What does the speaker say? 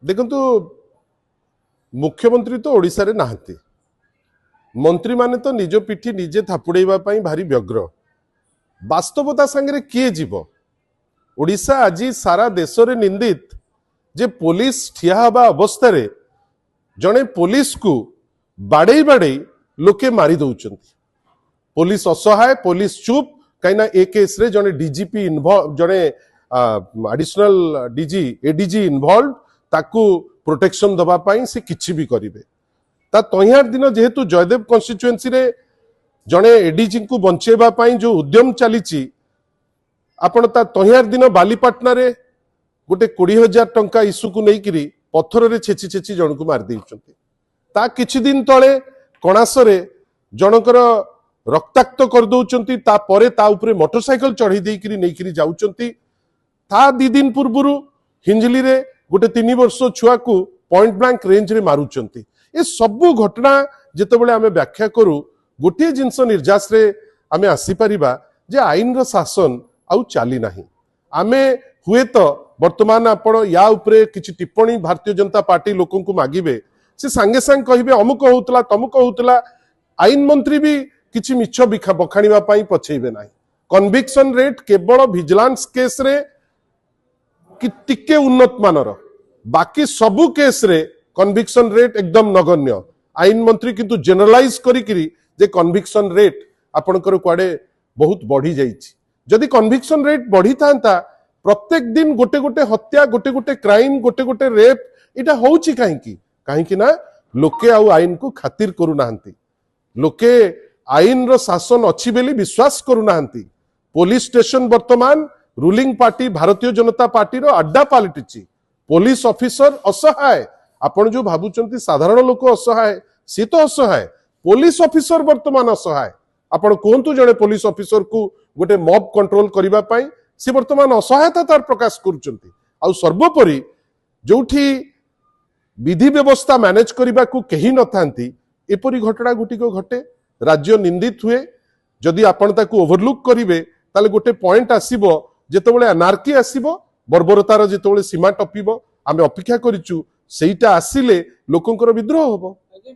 देखंतु मुख्यमंत्री तो ओडिशा रे नाहंती, मंत्री माने तो निज पिठी निजे थापुड़ेबा पई भारी व्यग्र। वास्तवता संगे किए जीव? ओडिशा आज सारा देश रे निंदित जे पुलिस ठिया हवा अवस्था रे जने पुलिस को बाड़े बाड़े लोके मारी दौचंती। पुलिस असहाय, पुलिस चुप, कहीं ए केस रे जने डीजीपी इन्वॉल्व, जने एडिशनल डीजी एडीजी इन्वॉल्व, ताकू प्रोटेक्शन दबा पाई से किछि भी करिवे। ता तहियार दिन जेहेतु जयदेव कन्स्टिट्युएंसी रे जने एडीजी को बंचेबा पाई जो उद्यम चलीची, आपण ता तहियार दिन बालीपाटना रे गोटे 20,000 टंका इश्यू को लेकिरी पत्थर रे छेची छेची जन को मार देउचंती। ता किछि दिन तळे कणासरे जनकर रक्ताक्त कर दउचंती, ता परे ता उपरे मोटरसाइकल चढ़ी देइकिरी नेइकिरी जाउचंती। ता 2 दिन पूर्वरु हिंजली रे गोटे 3 वर्ष छुआ को पॉइंट ब्लैंक रेंज रे मारुचंती। ए सबु घटना जेतेबेले आमे व्याख्या करू, गोटे जिंस निर्जास रे आमे आसी परिबा जे आईन रो शासन आउ चाली नाही। आमे हुए तो वर्तमान आपण या उपरे किछि टिप्पणी भारतीय जनता पार्टी लोकन को मागिबे, से संगे संग कहिबे अमुक होउतला तमुक होउतला। आईन मंत्री भी किछि मिछ बखाणीबा पई पछेइबे नाही। कन्विक्शन रेट केवल विजिलेंस केस रे कि टिके उन्नत मानर, बाकी सबु केस रे कन्विक्शन रेट एकदम नगण्य। आईन मंत्री किंतु जनरलाइज करिकिरी जे कन्विक्शन रेट आपनकर कुआडे बहुत बढ़ी जाइछि। जदि कन्विक्शन रेट बढ़ी थांता, प्रत्येक दिन गोटे गोटे हत्या, गोटे गोटे क्राइम, गोटे गोटे रेप इटा होउछि काहेकि? काहेकि ना लोके आउ आईन को खातिर करू नाहंती। लोके आईन रो शासन अछि बेली विश्वास करू नाहंती। पुलिस स्टेशन वर्तमान ruling party Bharatiya Janata party रो अड्डा पलटिछि। पुलिस ऑफिसर असहाय। आपण जो भाबुचंती साधारण लोक असहाय, सी तो असहाय। पुलिस ऑफिसर वर्तमान असहाय। आपण कोंतु जने पुलिस ऑफिसर को गोटे मॉब कंट्रोल करिबा पई सी वर्तमान असहायता तार प्रकाश करूचंती। आ सर्वोपरि जोठी विधि व्यवस्था मैनेज करने को कहीं न थांती, एपरी घटना गुटिक घटे, राज्य निंदित हुए। जदि आपण ताकू ओवरलुक करिवे ताले गोटे पॉइंट आसीबो, जेतेबेले अनार्की आसीबो, बर्बरतार जेतेबेले सीमा टपिबो, आमे अपेक्षा करिचु, सेईटा आसिले लोकंकर विद्रोह होबो।